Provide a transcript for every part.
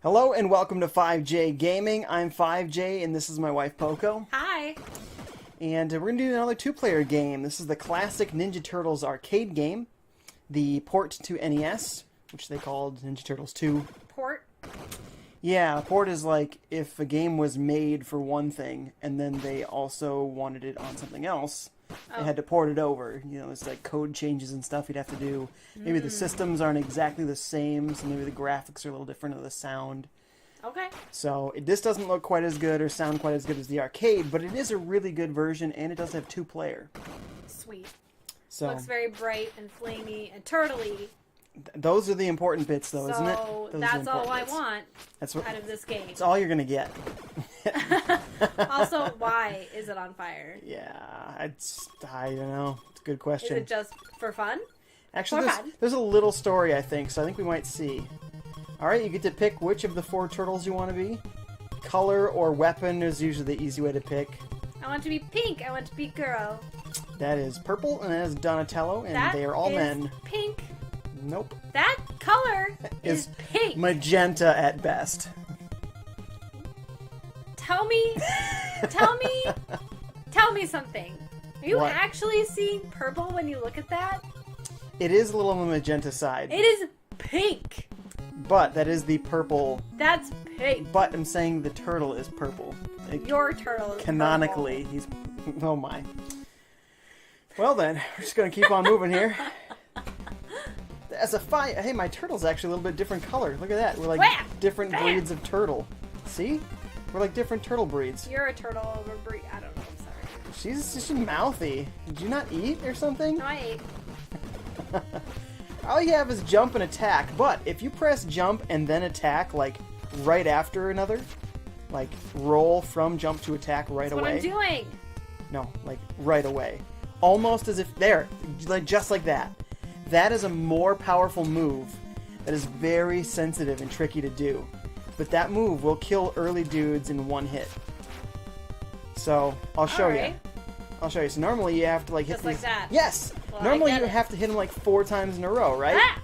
Hello and welcome to FiveJay Gaming. I'm FiveJay and this is my wife Poko. Hi. And we're going to do another two-player game. This is the classic Ninja Turtles arcade game. The port to NES, which they called Ninja Turtles 2. Port? Yeah, a port is like if a game was made for one thing and then they also wanted it on something else. They had to port it over. You know, it's like code changes and stuff you'd have to do. Maybe the systems aren't exactly the same, so maybe the graphics are a little different or the sound. Okay. So this doesn't look quite as good or sound quite as good as the arcade, but it is a really good version, and it does have two-player. Sweet. So looks very bright and flamey and turtley. Those are the important bits, though, isn't it? So Those that's all I bits. want That's what, out of this game. That's all you're gonna get. Also, why is it on fire? Yeah, I don't know. It's a good question. Is it just for fun? Actually, there's a little story, I think, so I think we might see. Alright, you get to pick which of the four turtles you want to be. Color or weapon is usually the easy way to pick. I want to be pink. I want to be girl. That is purple, and that is Donatello, and they are all men. Pink. Nope. That color is pink. Magenta at best. Tell me something. Are you actually seeing purple when you look at that? It is a little on the magenta side. It is pink. But that is the purple. That's pink. But I'm saying the turtle is purple. Your turtle is canonically, purple. He's... Oh my. Well then, we're just going to keep on moving here. As a hey, my turtle's actually a little bit different color. Look at that. We're like different breeds of turtle. See? We're like different turtle breeds. You're a turtle of a breed. I don't know. I'm sorry. She's mouthy. Did you not eat or something? No, I ate. All you have is jump and attack, but if you press jump and then attack, like, right after another, like, roll from jump to attack right away. That's what I'm doing. No, like, right away. Almost as if, there, like, just like that. That is a more powerful move that is very sensitive and tricky to do. But that move will kill early dudes in one hit. So, I'll show you. I'll show you. So normally you have to like hit just like that. Yes! Well, normally you have to hit them like 4 times in a row, right? Ah!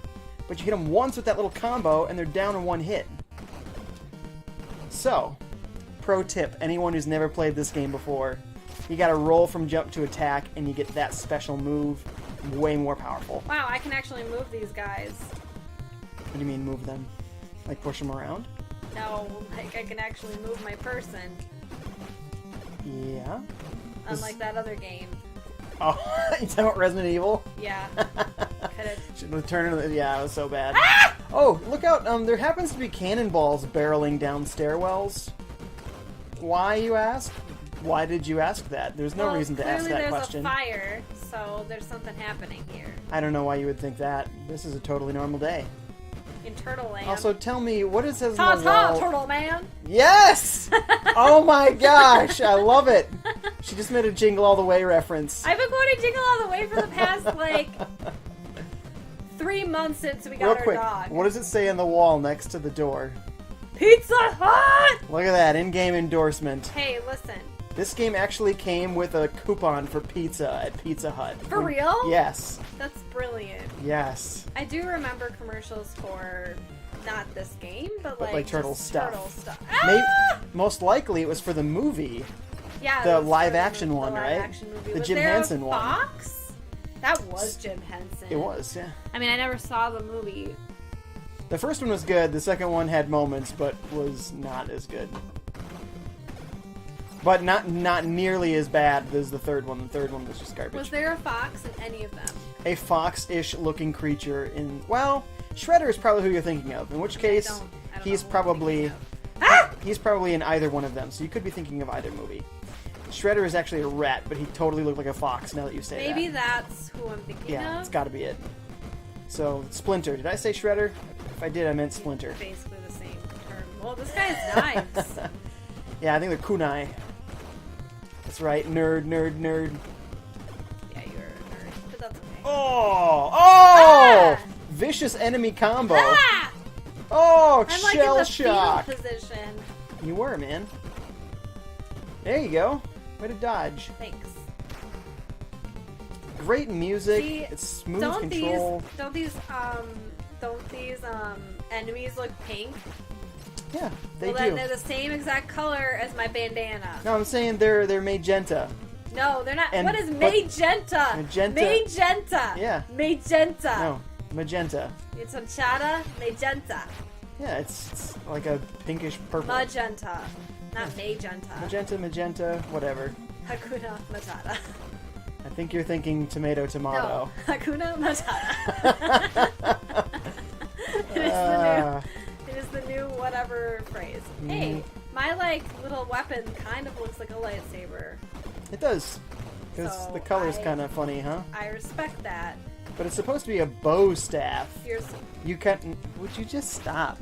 But you hit them once with that little combo and they're down in one hit. So, pro tip, anyone who's never played this game before, you gotta roll from jump to attack and you get that special move. Way more powerful. Wow, I can actually move these guys. What do you mean move them? Like push them around? No, like I can actually move my person. Yeah. Unlike that other game. Oh, you talking about Resident Evil? Yeah. Should have turned into yeah, it was so bad. Ah! Oh, look out! There happens to be cannonballs barreling down stairwells. Why, you ask? Why did you ask that? There's no reason to ask that question. There's a fire, so there's something happening here. I don't know why you would think that. This is a totally normal day. In Turtle Land. Also, tell me, what it says on the wall? Turtle Man! Yes! Oh my gosh, I love it! She just made a Jingle All the Way reference. I've been going to Jingle All the Way for the past, like, 3 months since we got our dog. What does it say on the wall next to the door? Pizza Hut! Look at that, in-game endorsement. Hey, listen. This game actually came with a coupon for pizza at Pizza Hut. For real? Yes. That's brilliant. Yes. I do remember commercials for not this game, but like turtle stuff. Turtle stuff. Maybe, Ah! most likely it was for the movie. Yeah, the live action one, the right? Live action movie. The was Jim there Henson a one. Fox? That was Jim Henson. It was, yeah. I mean, I never saw the movie. The first one was good. The second one had moments, but was not as good. But not nearly as bad as the third one. The third one was just garbage. Was there a fox in any of them? A fox-ish looking creature in... Well, Shredder is probably who you're thinking of. In which case, I don't he's know probably... Ah! He's probably in either one of them, so you could be thinking of either movie. Shredder is actually a rat, but he totally looked like a fox now that you say that. Maybe that's who I'm thinking of. Yeah, it's gotta be it. So, Splinter. Did I say Shredder? If I did, I meant Splinter. Basically the same term. Well, this guy has knives. Yeah, I think they're kunai. That's right. Nerd, nerd, nerd. Yeah, you're a nerd, but that's okay. Oh! Oh! Ah! Vicious enemy combo. Ah! Oh, I'm like shell in the shock. fetal position. You were, man. There you go. Way to dodge. Thanks. Great music. See, it's smooth control. Don't these enemies look pink? Yeah, they Well, do. then they're the same exact color as my bandana. No, I'm saying they're magenta. No, they're not. And- What is but- magenta? Magenta. Magenta. Yeah. Magenta. No, magenta. It's horchata. Magenta. Yeah, it's like a pinkish purple. Magenta. Not magenta. Magenta, whatever. Hakuna Matata. I think you're thinking tomato. No. Hakuna Matata. It is the new whatever phrase. Hey, my little weapon kind of looks like a lightsaber. It does. Because So the color's I- kind of funny, huh? I respect that. But it's supposed to be a bow staff. Here's You can't. Would you just stop?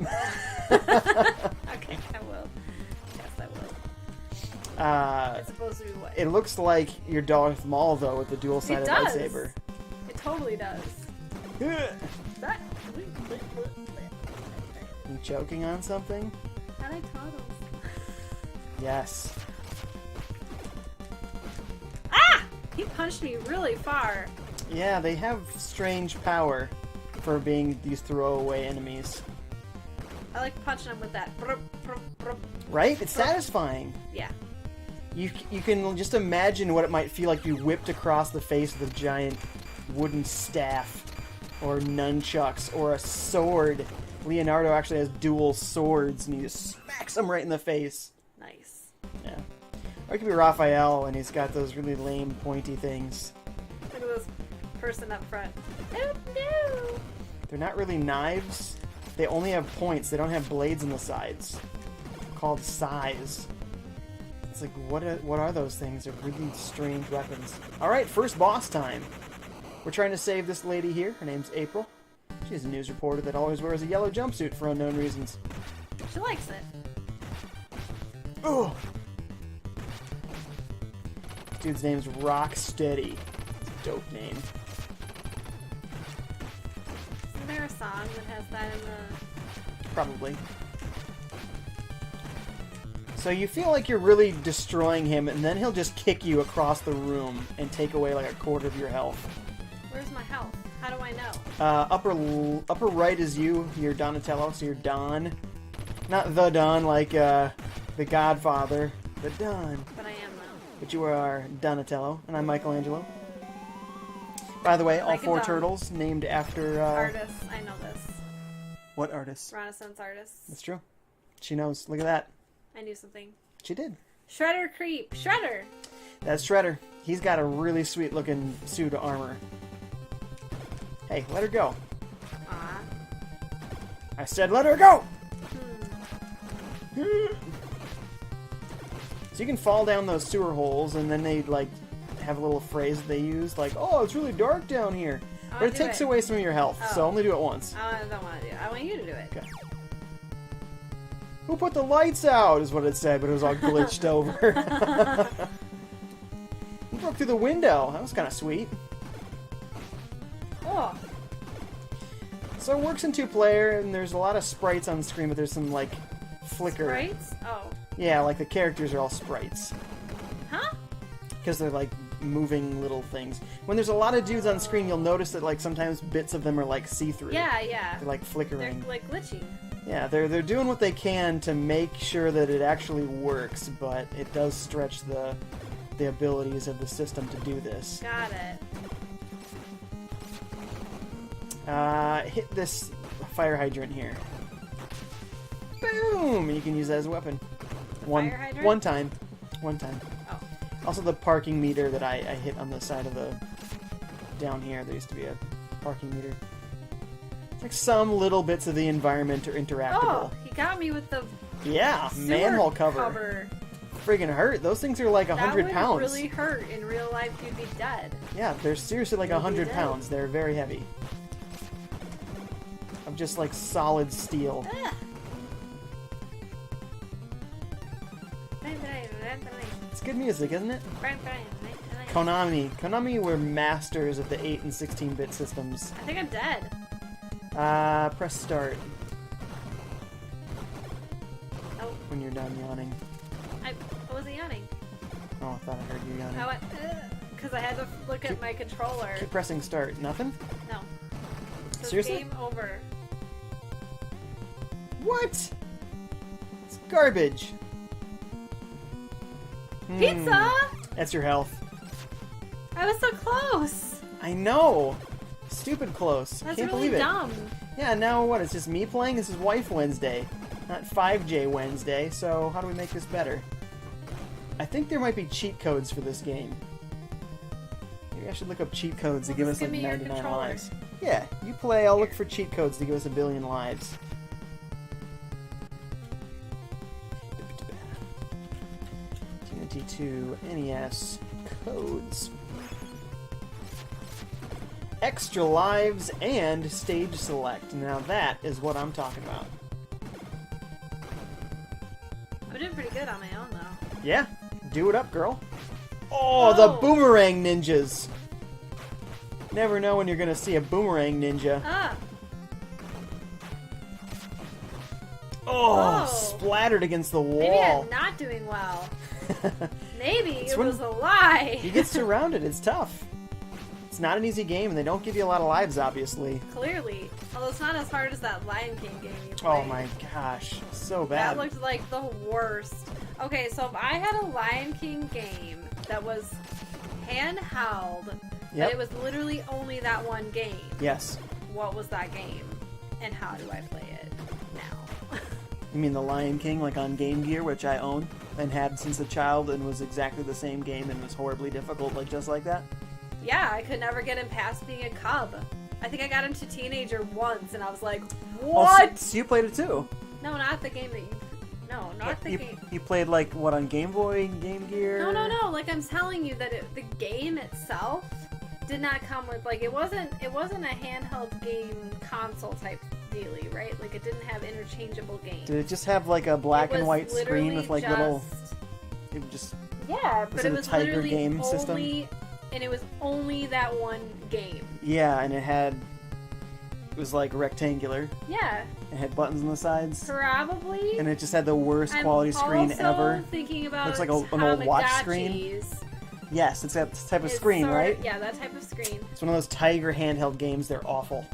okay, I will. Yes, I will. It's supposed to be what? It looks like your Darth Maul though, with the dual-sided does. lightsaber. It totally does. That. You choking on something? How do I toddles? Yes. Ah! He punched me really far. Yeah, they have strange power for being these throwaway enemies. I like punching him with that. Right? It's satisfying. Yeah. You can just imagine what it might feel like to be whipped across the face with a giant wooden staff, or nunchucks, or a sword. Leonardo actually has dual swords, and he just smacks them right in the face. Nice. Yeah. Or it could be Raphael, and he's got those really lame, pointy things. Look at this person up front. Oh no! They're not really knives. They only have points. They don't have blades in the sides. Called sais. It's like, what are those things? They're really strange weapons. Alright, first boss time. We're trying to save this lady here. Her name's April. She's a news reporter that always wears a yellow jumpsuit for unknown reasons. She likes it. Ugh. Dude's name's Rocksteady. It's a dope name. Isn't there a song that has that in the... Probably. So you feel like you're really destroying him, and then he'll just kick you across the room and take away like a quarter of your health. Where's my health? How do I know? Upper right is you. You're Donatello, so you're Don. Not the Don, like The Godfather. The Don. But I am now. But you are Donatello, and I'm Michelangelo. By the way, all Like a four Don. turtles named after... Artists. I know this. What artists? Renaissance artists. That's true. She knows. Look at that. I knew something. She did. Shredder creep. Shredder! That's Shredder. He's got a really sweet looking suit of armor. Hey, let her go. Aw. I said let her go! Hmm. So you can fall down those sewer holes, and then they, like, have a little phrase that they use, like, oh, it's really dark down here. I But wanna it do takes it. away some of your health, so Oh. only do it once. I don't want to do it. I want you to do it. Okay. Who put the lights out, is what it said, but it was all glitched over. He broke through the window. That was kind of sweet. Oh. So it works in two-player, and there's a lot of sprites on the screen, but there's some, like, flicker. Sprites? Oh. Yeah, like the characters are all sprites. Huh? Because they're, like, moving little things. When there's a lot of dudes on screen, you'll notice that, like, sometimes bits of them are, like, see-through. Yeah, yeah. They're, like, They're flickering. like glitching. Yeah, they're doing what they can to make sure that it actually works, but it does stretch the abilities of the system to do this. Got it. Hit this fire hydrant here. Boom! You can use that as a weapon. Fire hydrant? One time. One time. Oh. Also the parking meter that I hit on the side of the... Down here, there used to be a parking meter. It's like some little bits of the environment are interactable. Oh, he got me with the Yeah, sewer manhole cover. Friggin' hurt. Those things are like 100 that pounds. would really hurt. In real life, you'd be dead. Yeah, they're seriously like You'd be 100 dead. pounds. They're very heavy. Of just like solid steel. Ah. It's good music, isn't it? Konami were masters of the 8 and 16-bit systems. I think I'm dead. Press start Oh, when you're done yawning. I wasn't yawning. Oh, I thought I heard you yawning. I went, because I had to look at my controller. Keep pressing start. Nothing? No. So Seriously? game over. What? Garbage. Pizza? That's your health. I was so close. I know. Stupid close. That's Can't really believe it. dumb. Yeah, now what? It's just me playing? This is Wife Wednesday, not FiveJay Wednesday, so how do we make this better? I think there might be cheat codes for this game. Maybe I should look up cheat codes to give us give like me your 99 controller. lives. Yeah, you play, I'll look for cheat codes to give us 1 billion lives. TMNT II NES codes. Extra lives and stage select. Now that is what I'm talking about. I'm doing pretty good on my own, though. Yeah, do it up, girl. Oh, the boomerang ninjas. Never know when you're gonna see a boomerang ninja. Ah! Oh, Oh. splattered against the Maybe wall. I'm not doing well. Maybe It's it when- was a lie. He gets surrounded. It's tough. It's not an easy game, and they don't give you a lot of lives, obviously. Clearly. Although it's not as hard as that Lion King game you played. Oh my gosh, so bad. That looked like the worst. Okay, so if I had a Lion King game that was handheld, Yep. but it was literally only that one game, Yes. what was that game? And how do I play it now? You mean the Lion King, like on Game Gear, which I own and had since a child, and was exactly the same game and was horribly difficult, like just like that? Yeah, I could never get him past being a cub. I think I got into teenager once, and I was like, what? Oh, so you played it too? No, not the game that you... No, not the game. You played like what on Game Boy, Game Gear? No. Like I'm telling you that the game itself did not come with it wasn't a handheld game console type dealie, right? Like it didn't have interchangeable games. Did it just have like a black and white screen with like little? It just Yeah, but it it a was Tiger literally game only, system? and it was only that one game. yeah, and it was like rectangular. Yeah, It had buttons on the sides, probably. and it just had the worst I'm quality screen also ever. Thinking about Looks like an old watch screen. Tamagotchis. Yes, it's that type of It's screen, sort of- right? Yeah, that type of screen. It's one of those Tiger handheld games. They're awful.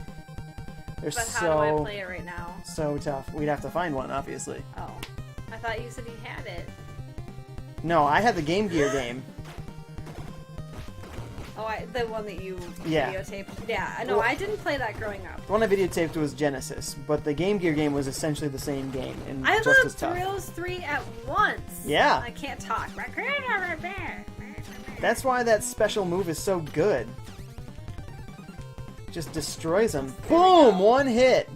They're But how do I so play it right now? so tough. We'd have to find one, obviously. Oh, I thought you said you had it. No, I had the Game Gear game. Oh, the one that you Yeah. videotaped. Yeah, no, Well- I didn't play that growing up. The one I videotaped was Genesis, but the Game Gear game was essentially the same game and I just lived as tough. through those three at once. Yeah. I can't talk. That's why that special move is so good. Just destroys them. There we Boom! go. One hit.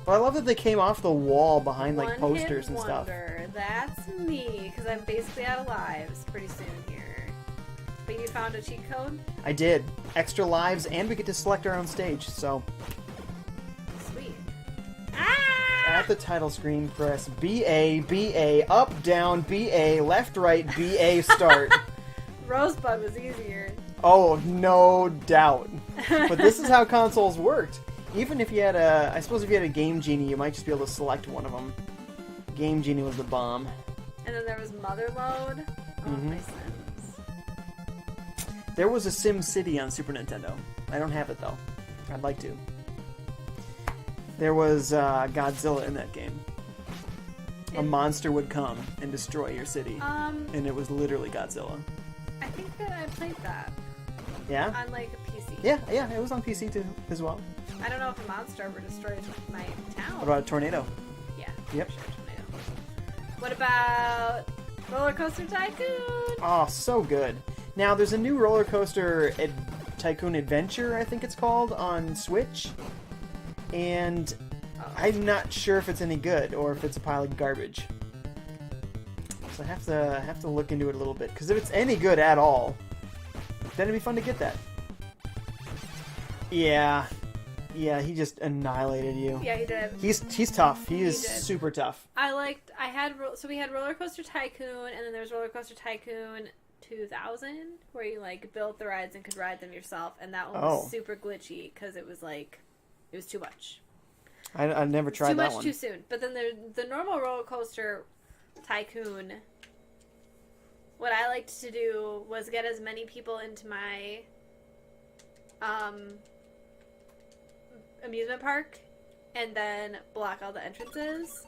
But I love that they came off the wall behind like One posters hit and stuff. wonder. That's me, because I'm basically out of lives pretty soon here. But you found a cheat code? I did. Extra lives, and we get to select our own stage. So Sweet. Ah! at the title screen, press BA, BA, up, down, BA, left, right, BA, start. Rosebud was easier. Oh, no doubt. But this is how consoles worked. Even if you had I suppose if you had a Game Genie, you might just be able to select one of them. Game Genie was the bomb. And then there was Motherload. Oh, Mhm. my sins. There was a Sim City on Super Nintendo. I don't have it though. I'd like to. There was Godzilla in that game. A And- monster would come and destroy your city. And it was literally Godzilla. I think that I played that Yeah? on like a PC. Yeah, it was on PC too, as well. I don't know if a monster ever destroyed my town. What about a tornado? Yeah. Yep. Sure, tornado. What about Roller Coaster Tycoon? Oh, so good. Now, there's a new roller coaster Tycoon Adventure, I think it's called, on Switch. And I'm not sure if it's any good or if it's a pile of garbage. So I have to look into it a little bit, because if it's any good at all, then it'd be fun to get that. Yeah, he just annihilated you. Yeah, he did. He's tough. He is did. super tough. So we had Roller Coaster Tycoon, and then there was Roller Coaster Tycoon 2000, where you like built the rides and could ride them yourself, and that one was super glitchy because it was too much. I never tried that Too one. much too soon. But then the normal Roller Coaster Tycoon, what I liked to do was get as many people into my amusement park and then block all the entrances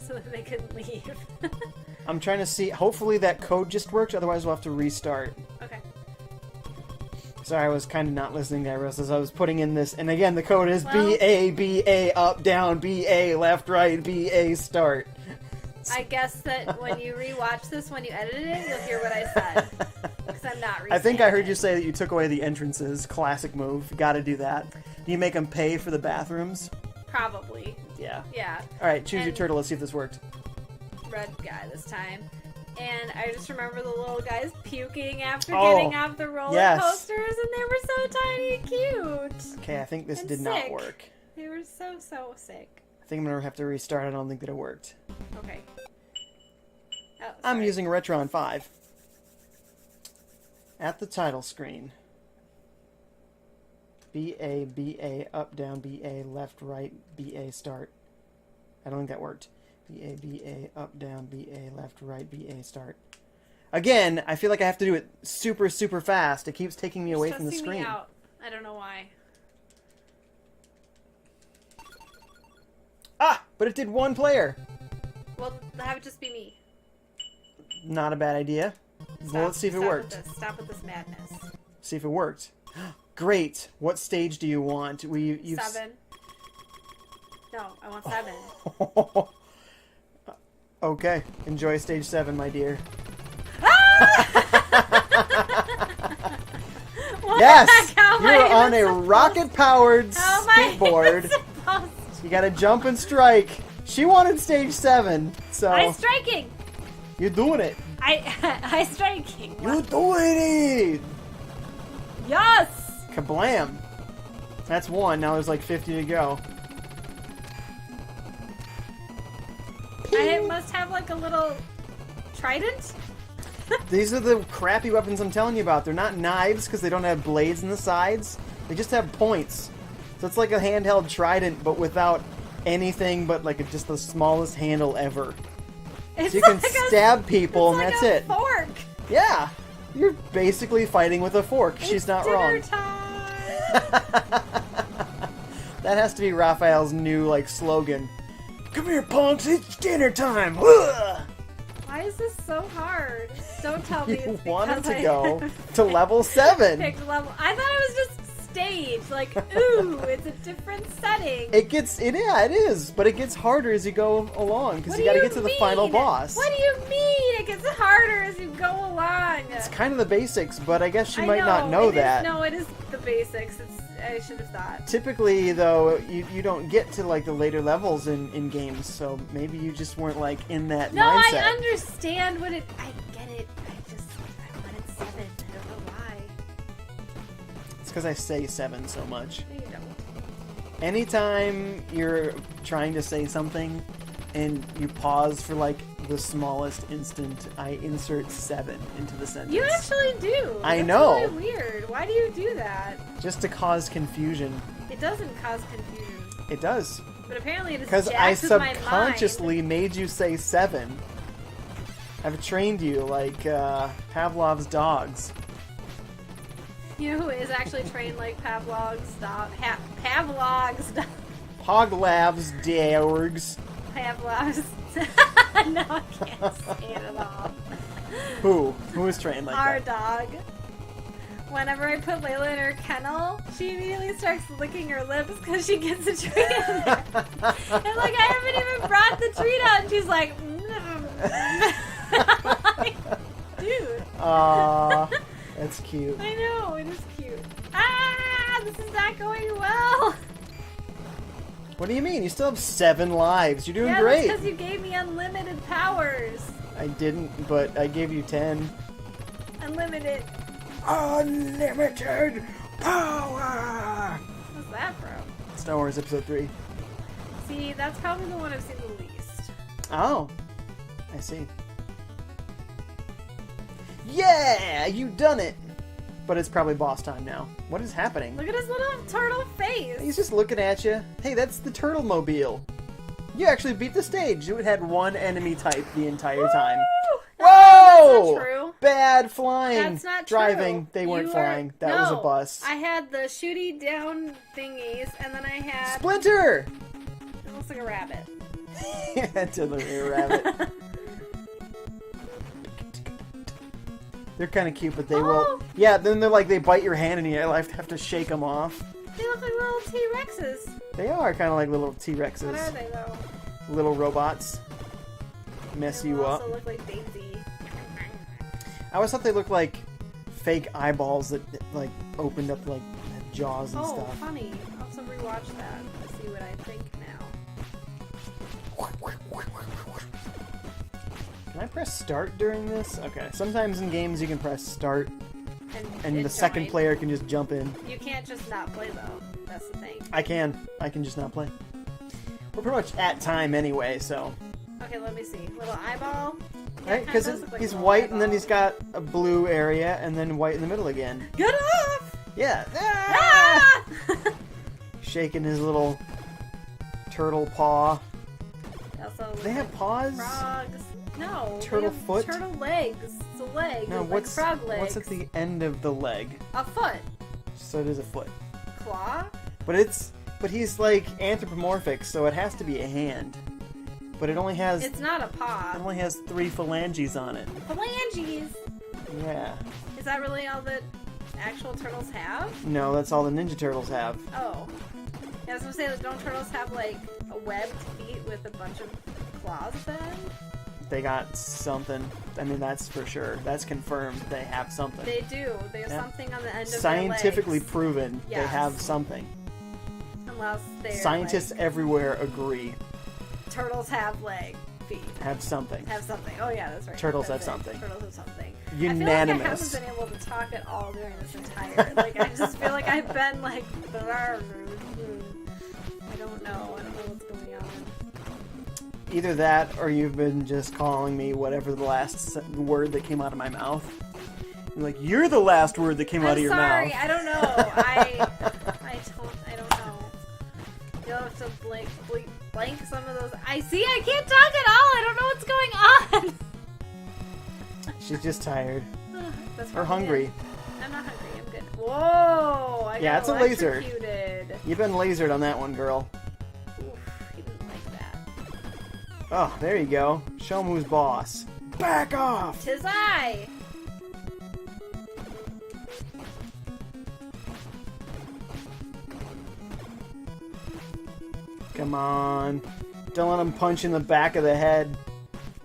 so that they couldn't leave. I'm trying to see. Hopefully that code just worked. Otherwise, we'll have to restart. Okay. Sorry, I was kind of not listening to everyone as I was putting in this. And again, the code is Well, BA, up, down, BA, left, right, BA, start. I guess that when you rewatch this, when you edited it, you'll hear what I said. Because I'm not I think I heard it. you say that you took away the entrances. Classic move. Got to do that. Do you make them pay for the bathrooms? Probably. Yeah. Yeah. All right, choose your And- turtle. Let's see if this worked. Red guy this time. And I just remember the little guys puking after Oh, getting off the roller yes. coasters, and they were so tiny and cute. Okay, I think this And did not sick. work. They were so sick. I think I'm going to have to restart. I don't think that it worked. Okay. Oh, I'm sorry. using Retron 5. At the title screen. BA, BA, up, down, BA, left, right, BA, start. I don't think that worked. BA, BA, up, down, BA, left, right, BA, start. Again, I feel like I have to do it super, super fast. It keeps taking me away from the Stressing me screen. out. I don't know why. Ah! But it did one player. Well, have it just be me. Not a bad idea. Well, let's see if it worked. Stop with this madness. See if it worked. Great. What stage do you want? You've 7. No, I want 7. Okay. Enjoy stage 7, my dear. What Yes! the heck? How am I You're even on a supposed- rocket-powered How am I even skateboard. supposed You gotta jump and strike. She wanted stage 7, so I'm striking. you're doing it. I striking. You're doing it! Yes. Kablam! That's 1. Now there's like 50 to go. I must have like a little trident. These are the crappy weapons I'm telling you about. They're not knives because they don't have blades in the sides. They just have points. So it's like a handheld trident, but without anything but like just the smallest handle ever. It's So you can like stab people it's and like that's a it. Fork. Yeah. You're basically fighting with a fork. She's It's not dinner wrong. time. That has to be Raphael's new like slogan. Come here, punks, it's dinner time. Ugh! Why is this so hard? Don't tell me You it's wanted because to I go to level 7. picked level. I thought it was just stage. Like, ooh, it's a different setting. It is, but it gets harder as you go along because What you do got to get to the final mean? boss. What do you mean? It gets harder as you go along. It's kind of the basics, but I guess you I might not know it is- that. no, it is the basics. I should have thought. Typically, though, you don't get to like the later levels in games, so maybe you just weren't like in that No, mindset. I understand what it. I get it. I wanted 7. I don't know why. It's because I say 7 so much. No, you don't. Anytime you're trying to say something and you pause for like the smallest instant, I insert 7 into the sentence. You actually do. I That's know. Really weird. Why do you do that? Just to cause confusion. It doesn't cause confusion, It does. but apparently it is Because I jacked with my mind. subconsciously made you say 7. I've trained you like Pavlov's dogs. You know who is actually trained like Pavlov's dog? Pavlov's dog. Poglav's dogs. Pavlov's. No, I can't say it at all. Who? Who is trained like Our that? dog. Whenever I put Layla in her kennel, she immediately starts licking her lips because she gets a treat in there. And like, I haven't even brought the treat out, and she's like, I'm like, dude. Aw, that's cute. I know, it is cute. Ah, this is not going well. What do you mean? You still have 7 lives. You're doing Yeah, great. that's because you gave me unlimited powers. I didn't, but I gave you 10. Unlimited. Unlimited power! What's that from? Star Wars Episode 3. See, that's probably the one I've seen the least. Oh, I see. Yeah, you done it! But it's probably boss time now. What is happening? Look at his little turtle face. He's just looking at you. Hey, that's the Turtle Mobile. You actually beat the stage. It had 1 enemy type the entire time. Woo! Whoa! That's not true. Bad flying. That's not true. Driving. They weren't You flying. are- That was a no, bus. I had the shooty down thingies, and then I had. Splinter! It looks like a rabbit. To the rear rabbit. They're kind of cute, but they will. Yeah, then they're like they bite your hand, and you have to shake them off. They look like little T-Rexes. They are kind of like little T-Rexes. What are they though? Little robots. Mess you up. They also look like Daisy. I always thought they looked like fake eyeballs that like opened up like jaws and stuff. Oh, funny. I'll also rewatch that to see what I think now. Can I press start during this? Okay. Sometimes in games you can press start, and the second player can just jump in. You can't just not play though. That's the thing. I can just not play. We're pretty much at time anyway, so. Okay, let me see. Little eyeball. Yeah, right, because he's white, and then he's got a blue area, and then white in the middle again. Get off! Yeah. Ah! Shaking his little turtle paw. They have paws? Frogs. No. Turtle foot? Turtle legs. It's a leg. No, like frog legs. What's at the end of the leg? A foot. So it is a foot. Claw? But he's like anthropomorphic, so it has to be a hand. But it only has... It's not a paw. It only has 3 phalanges on it. Phalanges? Yeah. Is that really all that actual turtles have? No, that's all the Ninja Turtles have. Oh. Yeah, I was gonna say, don't turtles have like a webbed feet with a bunch of claws at the end? They got something. I mean, that's for sure. That's confirmed. They have something. They do. They have something on the end of Scientifically their legs. proven. Yes. They have something. Unless they're Scientists everywhere agree. Turtles have feet. Have something. Have something. Oh yeah, that's right. Turtles that's have something. Turtles have something. Unanimous. I feel like I haven't been able to talk at all during this entire. Like I just feel like I've been like. I don't know what's going on. Either that, or you've been just calling me whatever the last word that came out of my mouth. You're like, you're the last word that came out of your sorry, mouth. I don't know. I don't know. You'll have to blank some of those. I can't talk at all. I don't know what's going on. She's just tired. That's or hungry. It. I'm not hungry. I'm good. Whoa! Yeah, it's a laser. Electrocuted. You've been lasered on that one, girl. Oof, he didn't like that. Oh, there you go. Show him who's boss. Back off! 'Tis I! Come on. Don't let him punch in the back of the head.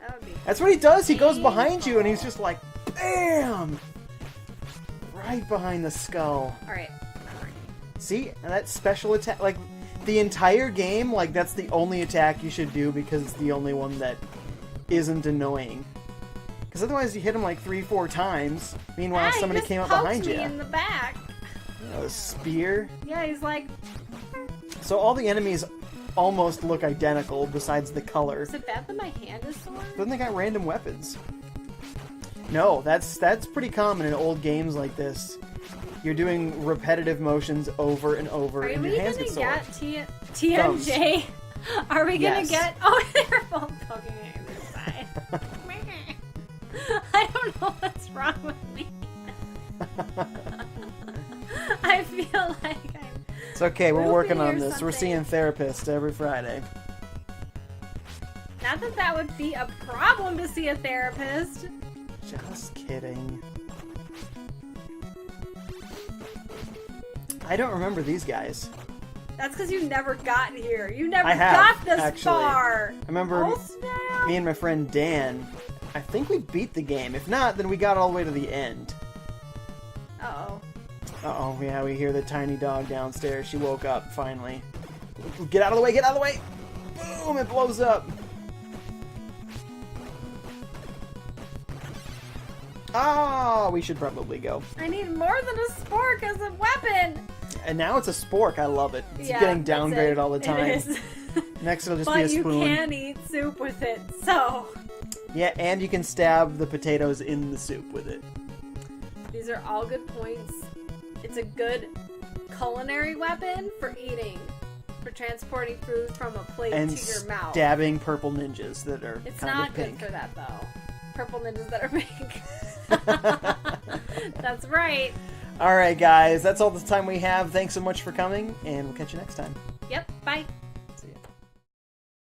That would be That's what he does. He goes painful. behind you and he's just like, BAM! Right behind the skull. Alright. See? And that special attack, like, the entire game, like, that's the only attack you should do because it's the only one that isn't annoying. Because otherwise you hit him like 3-4 times. Meanwhile, somebody came up behind you. He in the back. A spear. Yeah, he's like... So all the enemies almost look identical besides the color. Is it bad that my hand is sore? Then they got random weapons. No, that's pretty common in old games like this. You're doing repetitive motions over and over, and your hands get sore. Are we gonna get TMNT? Are we gonna get? Oh, they're both poking at the side. I don't know what's wrong with me. I feel like I'm. It's okay. We're working on this. Something. We're seeing therapists every Friday. Not that that would be a problem to see a therapist. Just kidding. I don't remember these guys. That's because you never got here. You never I have, got this actually. far. I remember me and my friend Dan, I think we beat the game. If not, then we got all the way to the end. Uh-oh. Uh-oh, yeah, we hear the tiny dog downstairs. She woke up, finally. Get out of the way, get out of the way! Boom, it blows up. Oh, we should probably go. I need more than a spork as a weapon! And now it's a spork. I love it. It's yeah, getting downgraded all the time. It is. Next it'll just but be a spoon. you can eat soup with it, so... Yeah, and you can stab the potatoes in the soup with it. These are all good points. It's a good culinary weapon for eating. For transporting food from a plate and to your mouth. Stabbing purple ninjas that are It's kind not of pink. good for that, though. Purple ninjas that are pink. That's right. Alright, guys. That's all the time we have. Thanks so much for coming, and we'll catch you next time. Yep, bye.